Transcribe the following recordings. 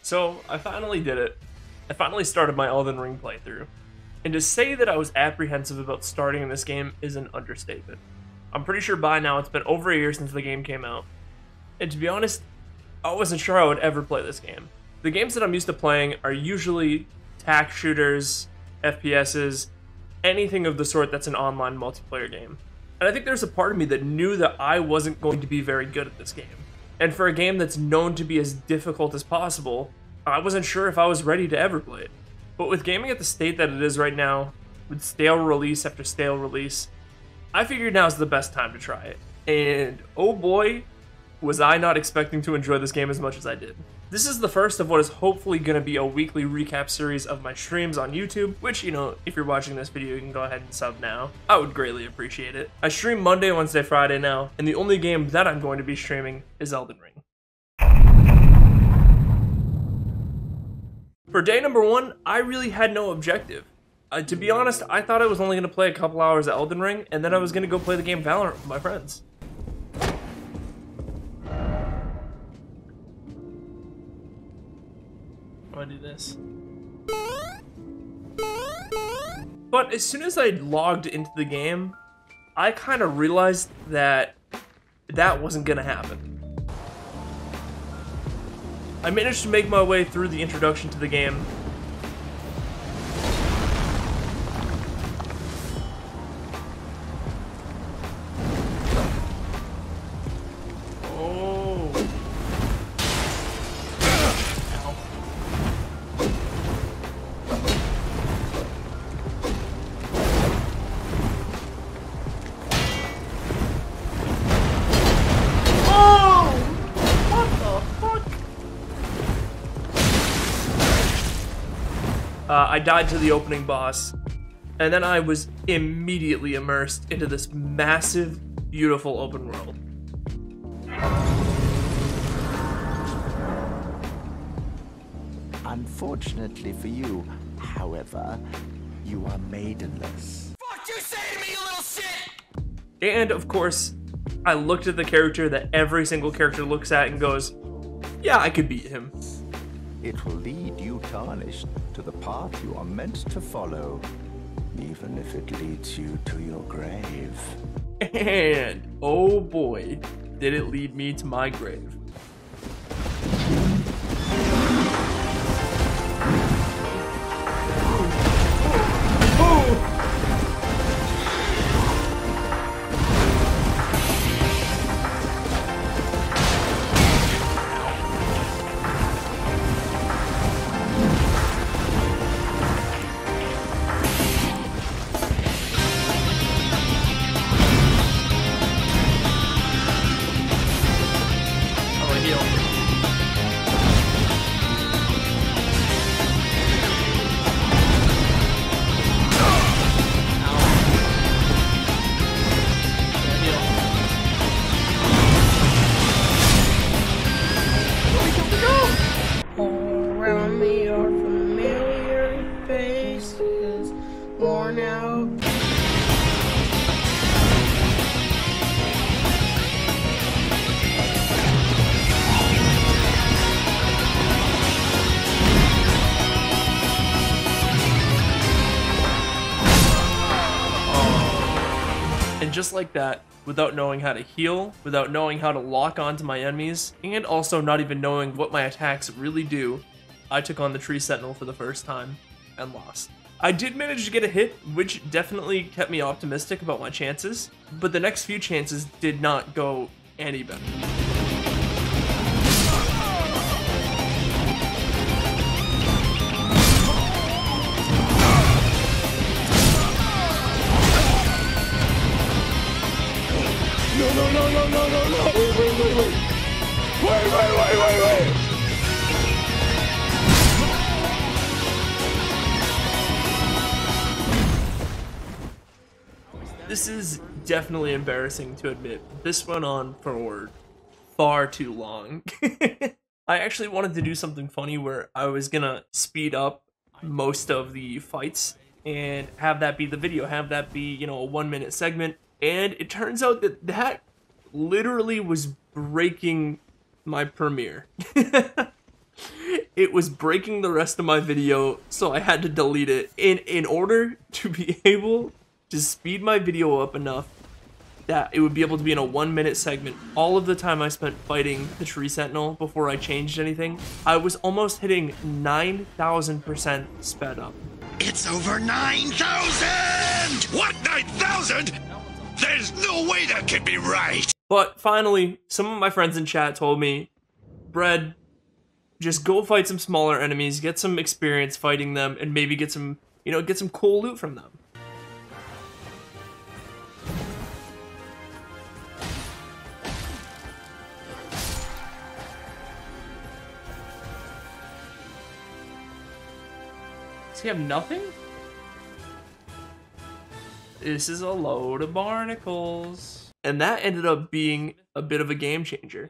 So, I finally did it. I finally started my Elden Ring playthrough. And to say that I was apprehensive about starting in this game is an understatement. I'm pretty sure by now it's been over a year since the game came out. And to be honest, I wasn't sure I would ever play this game. The games that I'm used to playing are usually tac shooters, FPSs, anything of the sort that's an online multiplayer game. And I think there's a part of me that knew that I wasn't going to be very good at this game. And for a game that's known to be as difficult as possible, I wasn't sure if I was ready to ever play it. But with gaming at the state that it is right now, with stale release after stale release, I figured now's the best time to try it. And oh boy, was I not expecting to enjoy this game as much as I did. This is the first of what is hopefully going to be a weekly recap series of my streams on YouTube, which, you know, if you're watching this video, you can go ahead and sub now. I would greatly appreciate it. I stream Monday, Wednesday, Friday now, and the only game that I'm going to be streaming is Elden Ring. For day number 1, I really had no objective. To be honest, I thought I was only going to play a couple hours of Elden Ring, and then I was going to go play the game Valorant with my friends. How do I do this? But as soon as I logged into the game, I kind of realized that that wasn't going to happen. I managed to make my way through the introduction to the game. Oh. Ow. Oh! What the fuck? I died to the opening boss, and then I was immediately immersed into this massive, beautiful open world. Unfortunately for you, however, you are maidenless. Fuck you say to me, you little shit! And, of course, I looked at the character that every single character looks at and goes, yeah, I could beat him. It will lead you tarnished to the path you are meant to follow, even if it leads you to your grave. And, oh boy, did it lead me to my grave. Around me are familiar faces, worn out. And just like that, without knowing how to heal, without knowing how to lock onto my enemies, and also not even knowing what my attacks really do, I took on the Tree Sentinel for the first time, and lost. I did manage to get a hit, which definitely kept me optimistic about my chances, but the next few chances did not go any better. No. Wait. This is definitely embarrassing to admit. This went on for far too long. I actually wanted to do something funny where I was gonna speed up most of the fights and have that be the video, have that be, you know, a 1-minute segment. And it turns out that that literally was breaking my premiere. it was breaking the rest of my video, so I had to delete it. In order to be able to speed my video up enough that it would be able to be in a 1-minute segment, all of the time I spent fighting the Tree Sentinel before I changed anything, I was almost hitting 9,000% sped up. It's over 9,000! What, 9,000? There's no way that can be right! But finally, some of my friends in chat told me, Bread, just go fight some smaller enemies, get some experience fighting them, and maybe get some, get some cool loot from them. Does he have nothing? This is a load of barnacles. And that ended up being a bit of a game changer.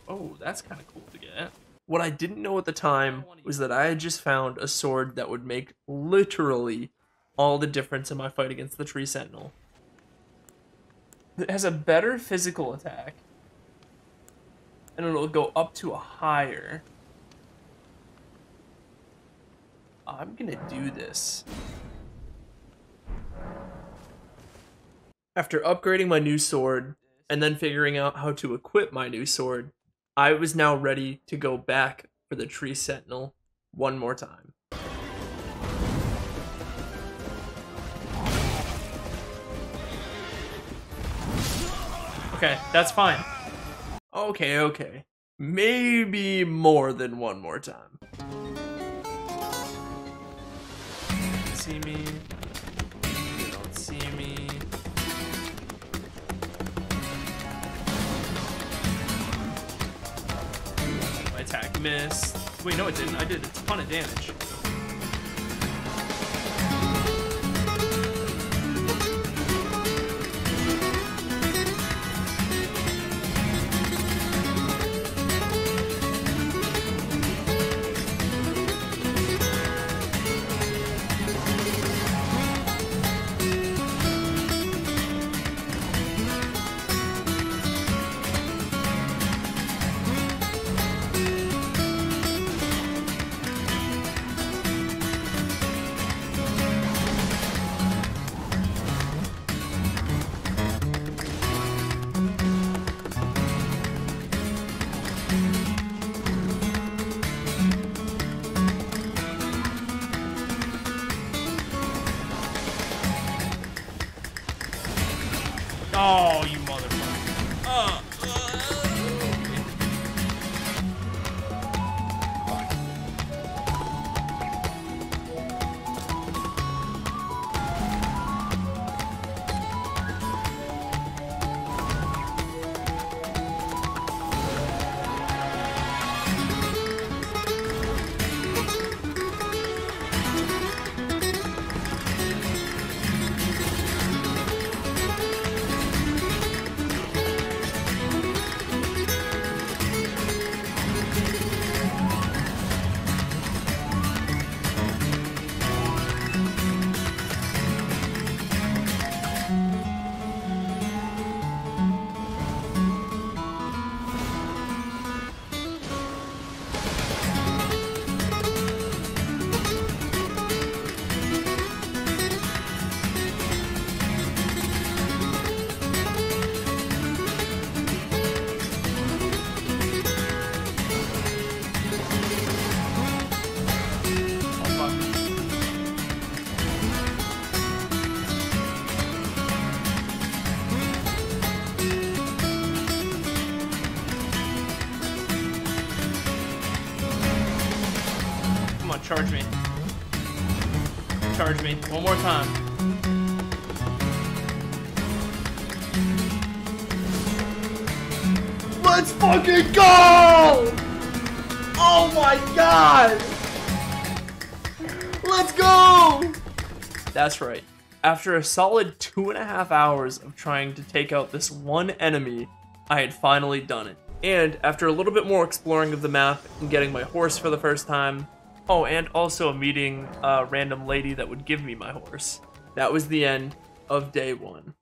Oh, that's kind of cool to get. What I didn't know at the time was that I had just found a sword that would make literally all the difference in my fight against the Tree Sentinel. It has a better physical attack, and it'll go up to a higher. I'm gonna do this. After upgrading my new sword, and then figuring out how to equip my new sword, I was now ready to go back for the Tree Sentinel one more time. Okay, that's fine. Okay. Maybe more than one more time. See me. You don't see me. My attack missed. Wait, no it didn't. I did a ton of damage. Oh, you motherfucker. Charge me. Charge me. One more time. Let's fucking go! Oh my god! Let's go! That's right. After a solid 2.5 hours of trying to take out this one enemy, I had finally done it. And after a little bit more exploring of the map and getting my horse for the first time, oh, and also meeting a random lady that would give me my horse. That was the end, of day one.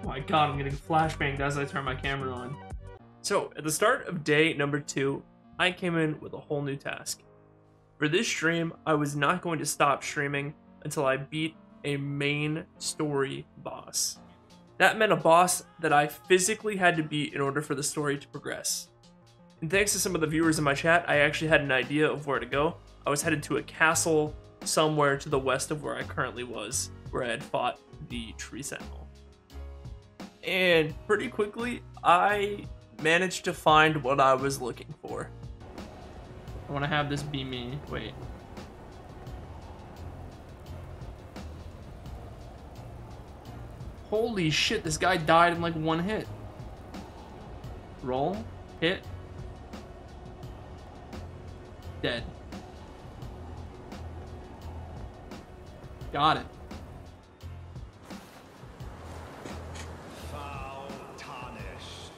Oh my god, I'm getting flashbanged as I turn my camera on. So, at the start of day number 2, I came in with a whole new task. For this stream, I was not going to stop streaming until I beat a main story boss. That meant a boss that I physically had to beat in order for the story to progress. And thanks to some of the viewers in my chat, I actually had an idea of where to go. I was headed to a castle somewhere to the west of where I currently was, where I had fought the Tree Sentinel. And pretty quickly, I managed to find what I was looking for. I want to have this be me. Wait. Holy shit, this guy died in like one hit. Roll. Hit. Dead. Got it. Foul tarnished.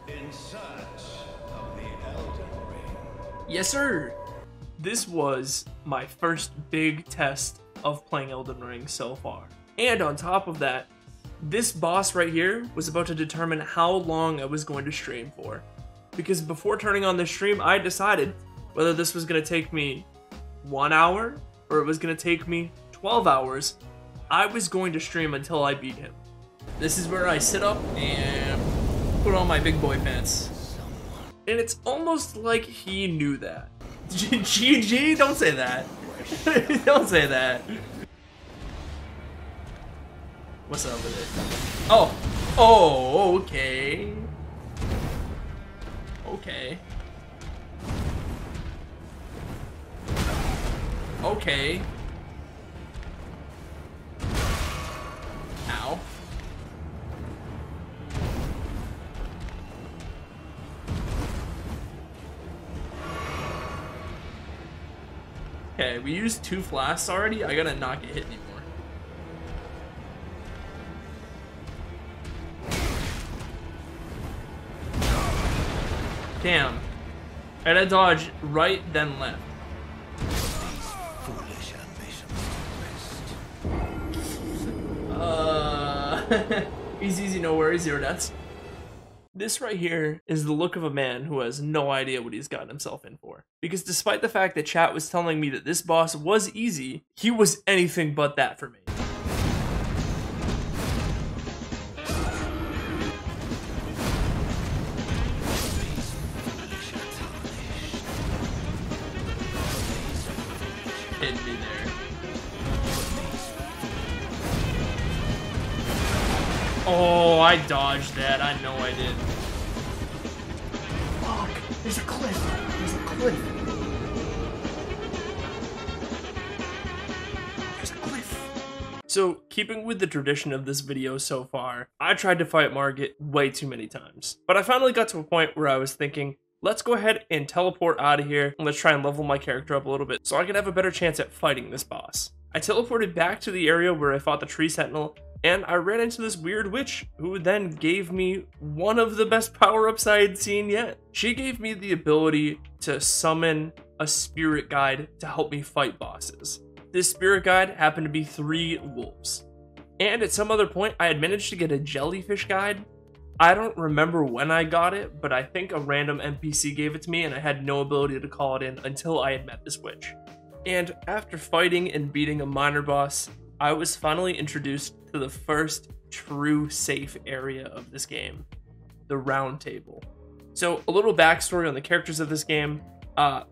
In search of the Elden Ring. Yes, sir. This was my first big test of playing Elden Ring so far. And on top of that, this boss right here was about to determine how long I was going to stream for. Because before turning on this stream, I decided whether this was going to take me 1 hour or it was going to take me 12 hours. I was going to stream until I beat him. This is where I sit up and put on my big boy pants. And it's almost like he knew that. GG, don't say that. Don't say that. What's up with it? Oh, okay. Okay. Okay. Ow. Okay, we used 2 flasks already. I gotta not get hit anymore. Damn. I gotta dodge right, then left. Foolish ambitions. Easy, no worries, 0 deaths. This right here is the look of a man who has no idea what he's gotten himself in for. Because despite the fact that chat was telling me that this boss was easy, he was anything but that for me. Hit me there. Oh, I dodged that. I know I did. Fuck. There's a cliff. There's a cliff. There's a cliff. So, keeping with the tradition of this video so far, I tried to fight Margit way too many times. But I finally got to a point where I was thinking, let's go ahead and teleport out of here, and let's try and level my character up a little bit so I can have a better chance at fighting this boss. I teleported back to the area where I fought the Tree Sentinel, and I ran into this weird witch who then gave me one of the best power-ups I had seen yet. She gave me the ability to summon a spirit guide to help me fight bosses. This spirit guide happened to be 3 wolves. And at some other point, I had managed to get a jellyfish guide. I don't remember when I got it, but I think a random NPC gave it to me and I had no ability to call it in until I had met this witch. And after fighting and beating a minor boss, I was finally introduced to the first true safe area of this game, the round table. So a little backstory on the characters of this game.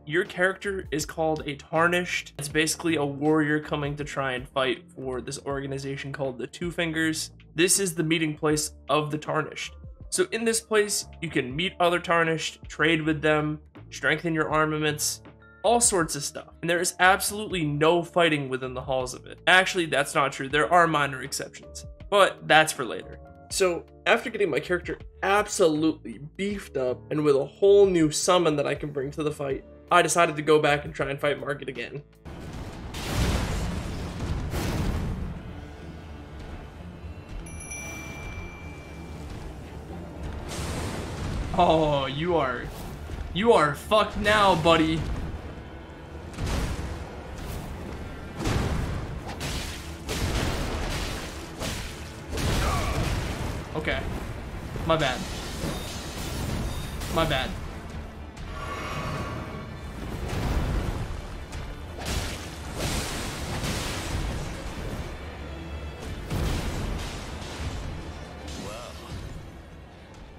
Your character is called a Tarnished. It's basically a warrior coming to try and fight for this organization called the Two Fingers. This is the meeting place of the Tarnished. So in this place, you can meet other Tarnished, trade with them, strengthen your armaments, all sorts of stuff. And there is absolutely no fighting within the halls of it. Actually, that's not true. There are minor exceptions, but that's for later. So after getting my character absolutely beefed up and with a whole new summon that I can bring to the fight, I decided to go back and try and fight Margit again. Oh, you are fucked now, buddy. Okay. My bad. My bad.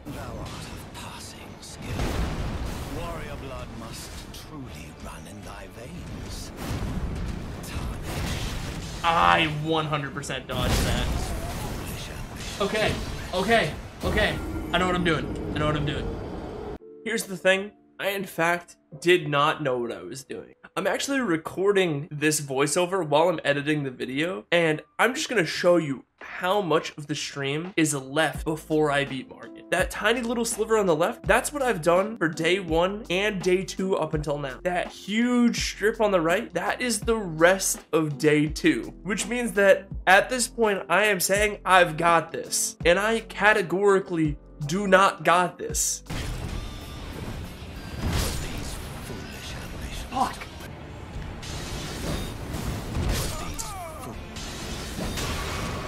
Thou art of passing skill. Warrior blood must truly run in thy veins. Tarnish. I 100% dodged that. Foolish ambition. Okay. Okay. Okay. I know what I'm doing. I know what I'm doing. Here's the thing, I in fact did not know what I was doing. I'm actually recording this voiceover while I'm editing the video, and I'm just gonna show you how much of the stream is left before I beat Market. That tiny little sliver on the left, that's what I've done for day 1 and day 2 up until now. That huge strip on the right, that is the rest of day 2, which means that at this point I am saying I've got this, and I categorically do not got this. These foolish ambitions. Fuck.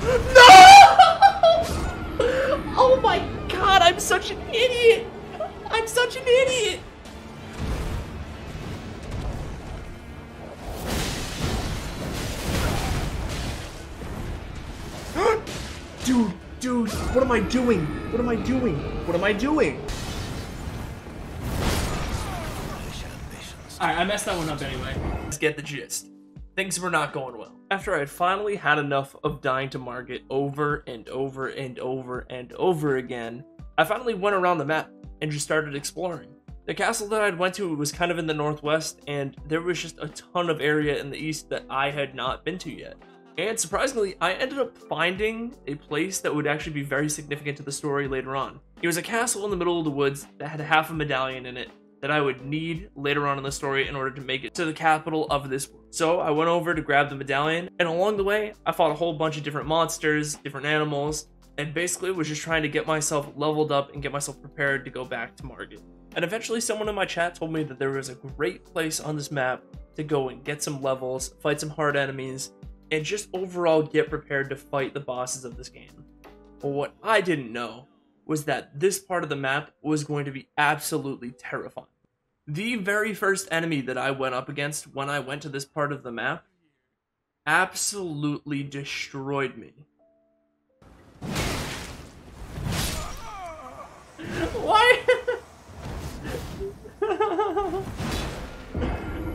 No! Oh my god, I'm such an idiot! I'm such an idiot! Dude, what am I doing? What am I doing? What am I doing? Foolish ambitions. Alright, I messed that one up anyway. Let's get the gist. Things were not going well. After I had finally had enough of dying to Market over and over and over and over again, I finally went around the map and just started exploring. The castle that I'd went to was kind of in the northwest, and there was just a ton of area in the east that I had not been to yet. And surprisingly, I ended up finding a place that would actually be very significant to the story later on. It was a castle in the middle of the woods that had half a medallion in it that I would need later on in the story in order to make it to the capital of this world. So I went over to grab the medallion, and along the way, I fought a whole bunch of different monsters, different animals, and basically was just trying to get myself leveled up and get myself prepared to go back to Market. And eventually someone in my chat told me that there was a great place on this map to go and get some levels, fight some hard enemies, and just overall get prepared to fight the bosses of this game. But what I didn't know was that this part of the map was going to be absolutely terrifying. The very first enemy that I went up against when I went to this part of the map absolutely destroyed me. Why?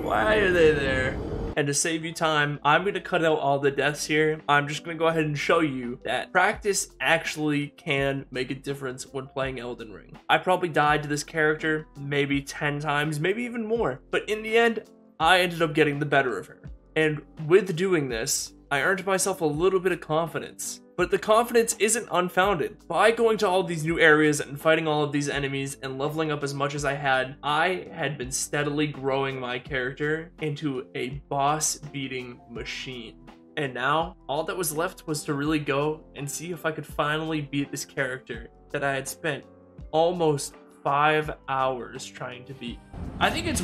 Why are they there? And to save you time, I'm going to cut out all the deaths here. I'm just going to go ahead and show you that practice actually can make a difference when playing Elden Ring. I probably died to this character maybe 10 times, maybe even more. But in the end, I ended up getting the better of her. And with doing this, I earned myself a little bit of confidence. But the confidence isn't unfounded. By going to all these new areas and fighting all of these enemies and leveling up as much as I had been steadily growing my character into a boss-beating machine. And now, all that was left was to really go and see if I could finally beat this character that I had spent almost 5 hours trying to beat. I think it's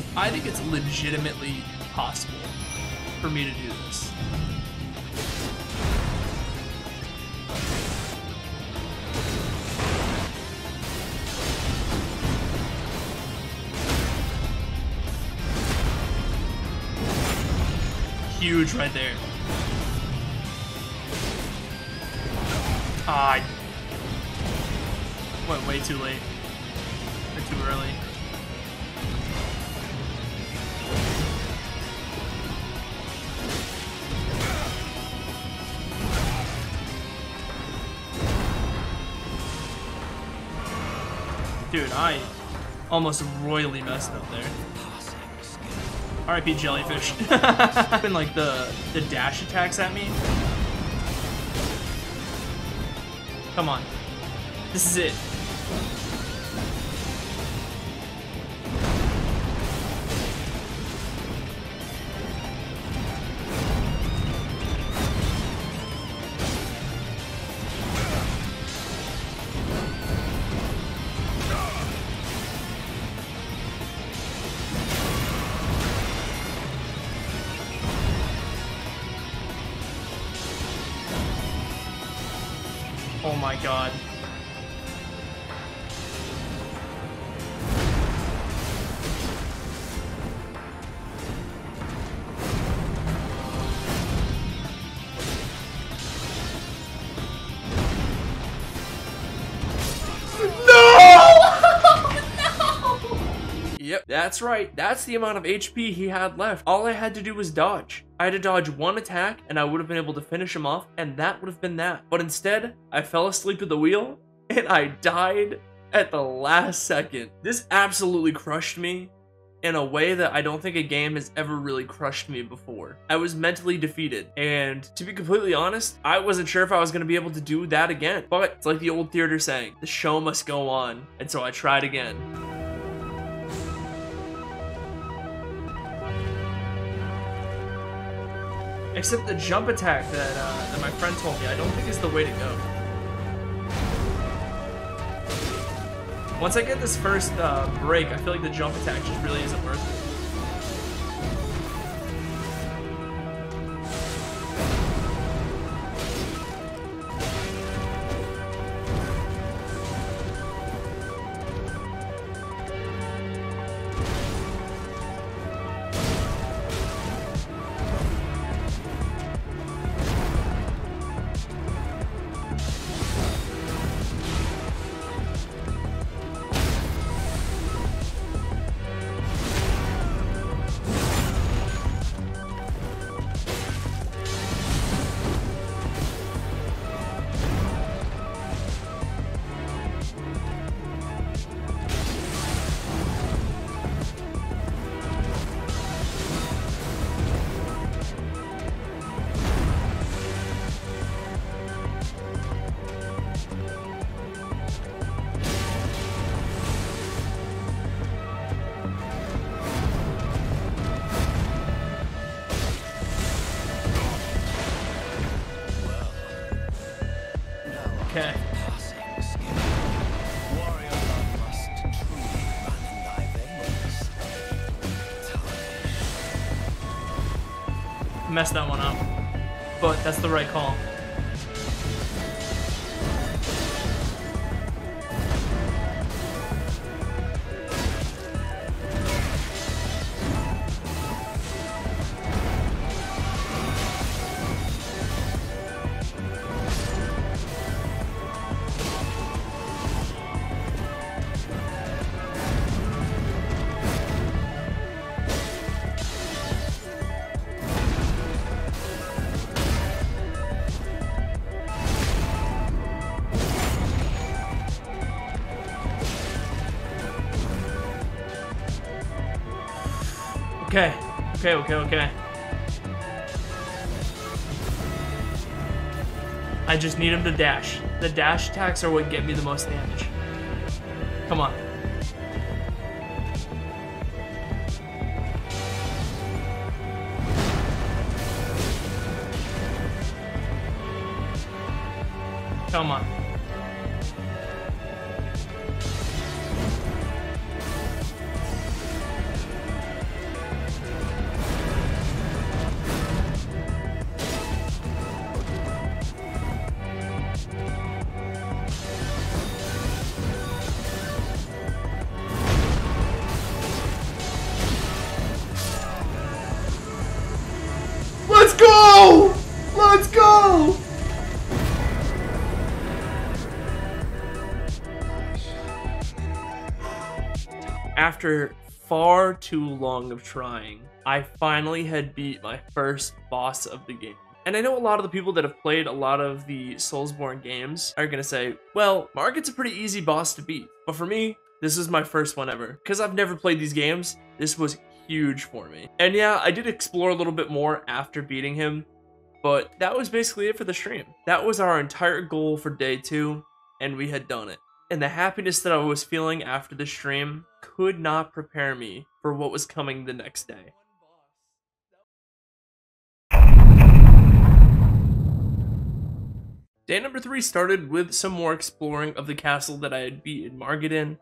legitimately possible for me to do this. Huge right there. I went way too late. Or too early. Dude, I almost royally messed up there. RIP jellyfish. And like the dash attacks at me. Come on. This is it. Oh my god. Yep, that's right. That's the amount of HP he had left. All I had to do was dodge. I had to dodge one attack and I would have been able to finish him off, and that would have been that. But instead, I fell asleep at the wheel and I died at the last second. This absolutely crushed me in a way that I don't think a game has ever really crushed me before. I was mentally defeated, and to be completely honest, I wasn't sure if I was going to be able to do that again. But it's like the old theater saying, the show must go on, and so I tried again. Except the jump attack that my friend told me, I don't think is the way to go. Once I get this first break, I feel like the jump attack just really isn't worth it. Okay. Messed that one up, but that's the right call. Okay. I just need him to dash. The dash attacks are what get me the most damage. Come on. Come on. Let's go! Let's go! After far too long of trying, I finally had beat my first boss of the game. And I know a lot of the people that have played a lot of the Soulsborne games are gonna say, well, Margit's a pretty easy boss to beat. But for me, this is my first one ever. Because I've never played these games, this was huge for me. And yeah, I did explore a little bit more after beating him, but that was basically it for the stream. That was our entire goal for day 2, and we had done it. And the happiness that I was feeling after the stream could not prepare me for what was coming the next day. Day number 3 started with some more exploring of the castle that I had beaten Margit in,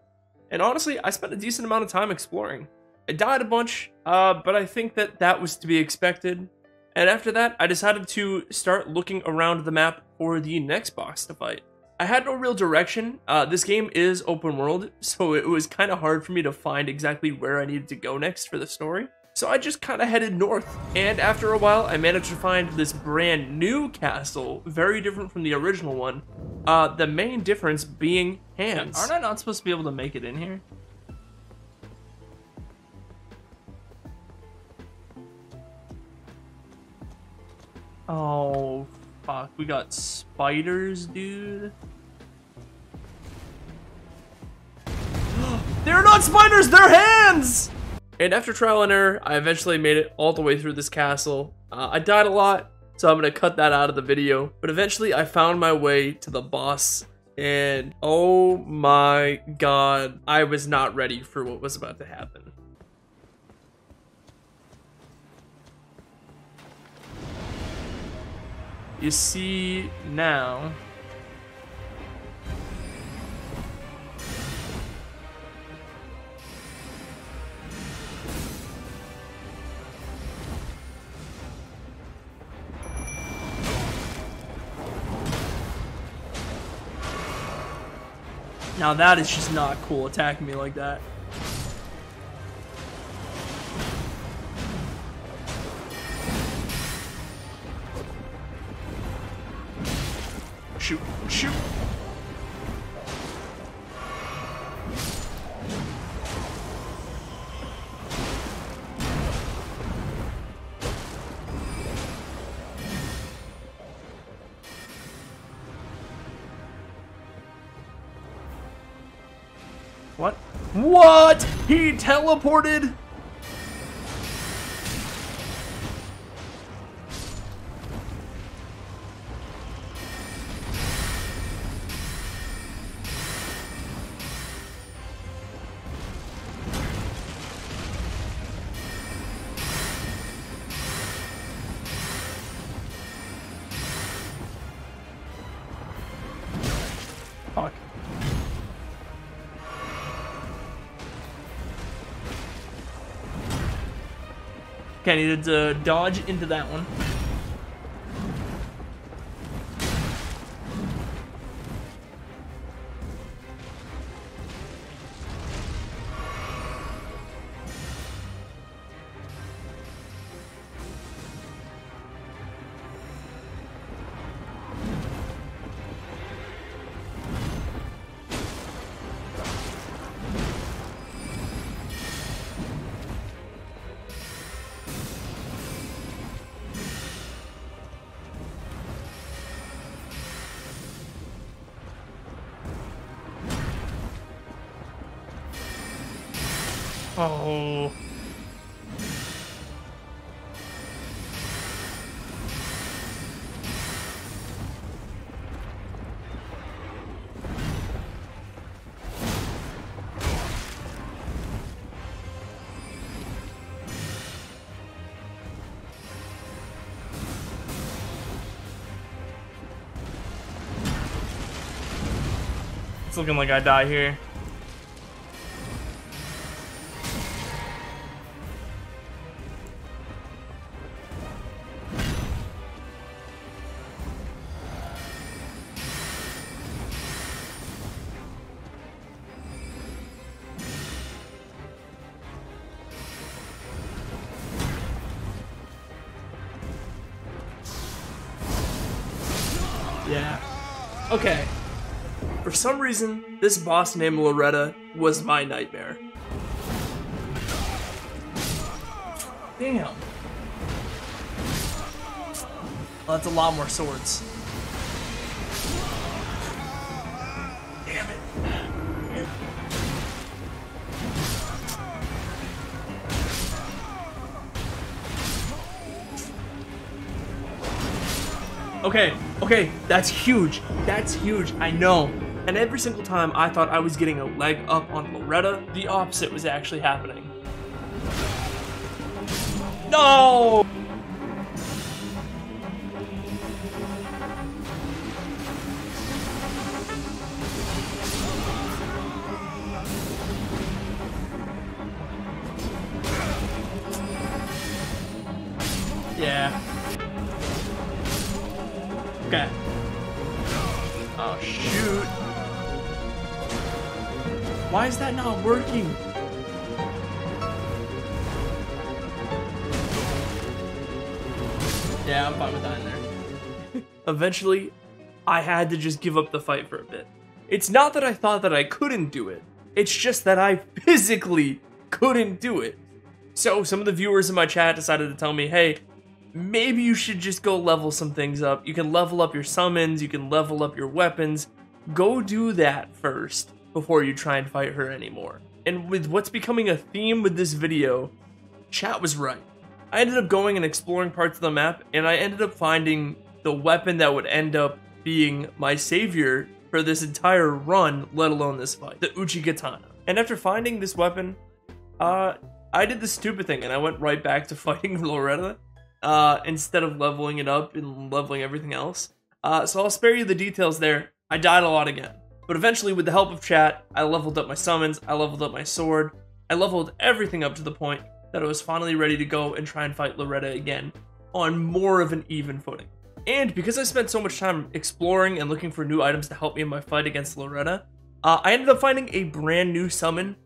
and honestly, I spent a decent amount of time exploring. I died a bunch, but I think that was to be expected. And after that, I decided to start looking around the map for the next boss to fight. I had no real direction. This game is open world, so it was kind of hard for me to find exactly where I needed to go next for the story. So I just kind of headed north, and after a while, I managed to find this brand new castle, very different from the original one. The main difference being hands. Aren't I not supposed to be able to make it in here? Oh, fuck. We got spiders, dude. They're not spiders, they're hands! And after trial and error, I eventually made it all the way through this castle. I died a lot, so I'm gonna cut that out of the video. But eventually, I found my way to the boss, and oh my god, I was not ready for what was about to happen. You see now. Now that is just not cool, attacking me like that. Shoot, shoot. What? What? He teleported? Fuck. Okay, I needed to dodge into that one. Oh. It's looking like I die here. Yeah. Okay. For some reason, this boss named Loretta was my nightmare. Damn. Well, that's a lot more swords. Damn it. Okay, that's huge. That's huge, I know. And every single time I thought I was getting a leg up on Loretta, the opposite was actually happening. No! Yeah. Okay. Oh, shoot. Why is that not working? Yeah, I'm fine with dying there. Eventually, I had to just give up the fight for a bit. It's not that I thought that I couldn't do it. It's just that I physically couldn't do it. So some of the viewers in my chat decided to tell me, hey, maybe you should just go level some things up. You can level up your summons, you can level up your weapons. Go do that first before you try and fight her anymore. And with what's becoming a theme with this video, chat was right. I ended up going and exploring parts of the map, and I ended up finding the weapon that would end up being my savior for this entire run, let alone this fight, the Uchi Katana. And after finding this weapon, I did the stupid thing, and I went right back to fighting Loretta instead of leveling it up and leveling everything else. So I'll spare you the details there. I died a lot again. But eventually, with the help of chat, I leveled up my summons, I leveled up my sword, I leveled everything up to the point that I was finally ready to go and try and fight Loretta again on more of an even footing. And because I spent so much time exploring and looking for new items to help me in my fight against Loretta, I ended up finding a brand new summon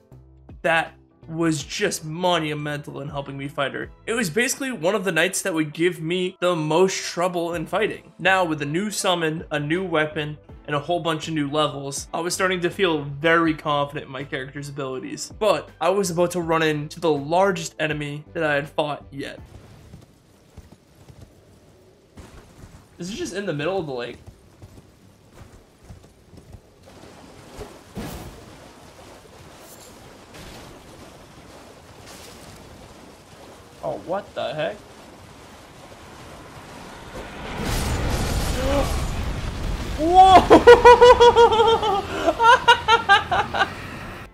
that was just monumental in helping me fight her. It was basically one of the knights that would give me the most trouble in fighting. Now, with a new summon, a new weapon, and a whole bunch of new levels, I was starting to feel very confident in my character's abilities. But I was about to run into the largest enemy that I had fought yet. Is it just in the middle of the lake? Oh, what the heck? Whoa!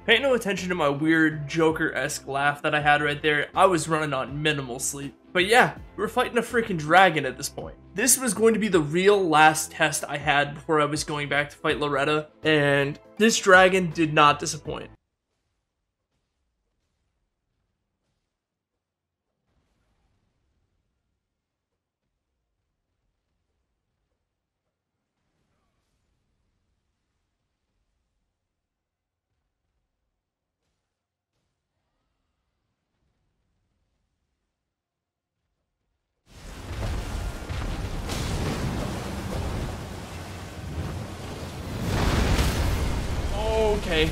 Pay no attention to my weird Joker-esque laugh that I had right there. I was running on minimal sleep. But yeah, we were fighting a freaking dragon at this point. This was going to be the real last test I had before I was going back to fight Loretta, and this dragon did not disappoint. Okay.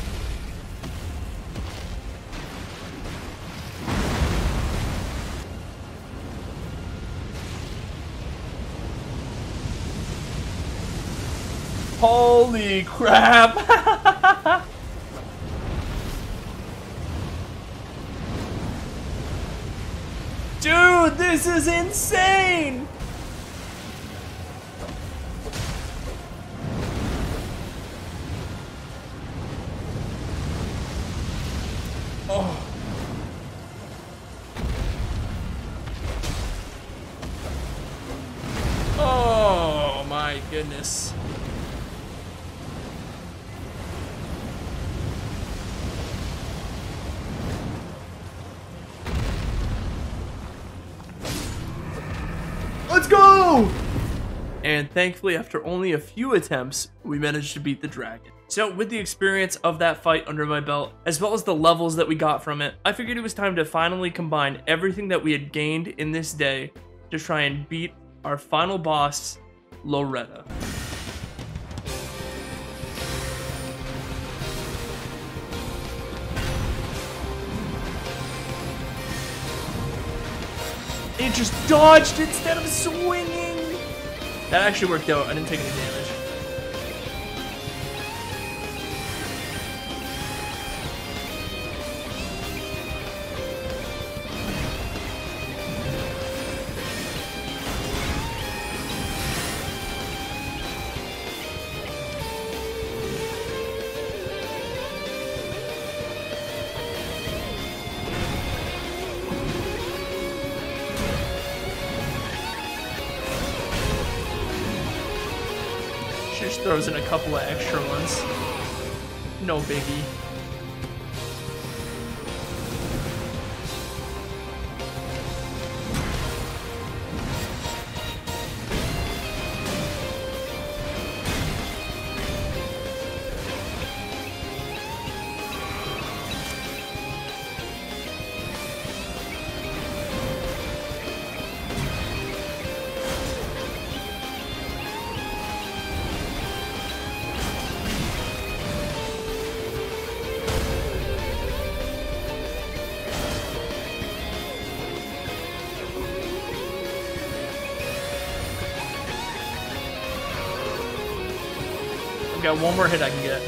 Holy crap! Dude, this is insane! Oh. Oh my goodness. Let's go! And thankfully, after only a few attempts, we managed to beat the dragon. So with the experience of that fight under my belt, as well as the levels that we got from it, I figured it was time to finally combine everything that we had gained in this day to try and beat our final boss, Loretta. It just dodged instead of swinging! That actually worked out. I didn't take any damage. Just throws in a couple of extra ones. No biggie. got one more hit I can get.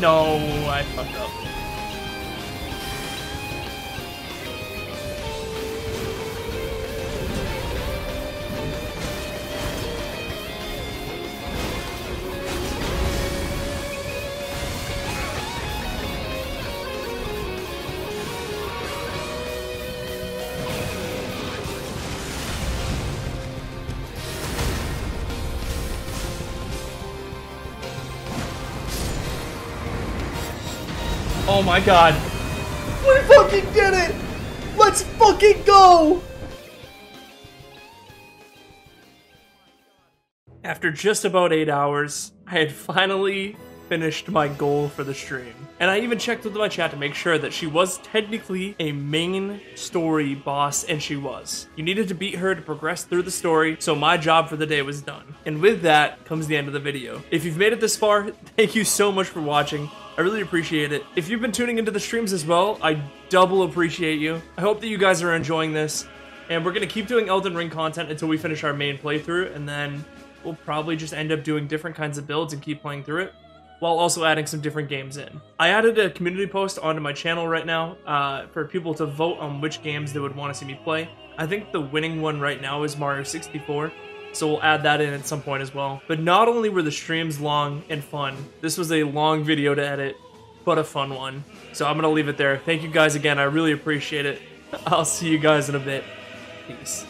No, I fucked up. Oh my god. We fucking did it! Let's fucking go! After just about 8 hours, I had finally finished my goal for the stream. And I even checked with my chat to make sure that she was technically a main story boss, and she was. You needed to beat her to progress through the story, so my job for the day was done. And with that comes the end of the video. If you've made it this far, thank you so much for watching. I really appreciate it. If you've been tuning into the streams as well, I double appreciate you. I hope that you guys are enjoying this, and we're gonna keep doing Elden Ring content until we finish our main playthrough, and then we'll probably just end up doing different kinds of builds and keep playing through it, while also adding some different games in. I added a community post onto my channel right now for people to vote on which games they would want to see me play. I think the winning one right now is Mario 64, so we'll add that in at some point as well. But not only were the streams long and fun, this was a long video to edit, but a fun one. So I'm gonna leave it there. Thank you guys again, I really appreciate it. I'll see you guys in a bit. Peace.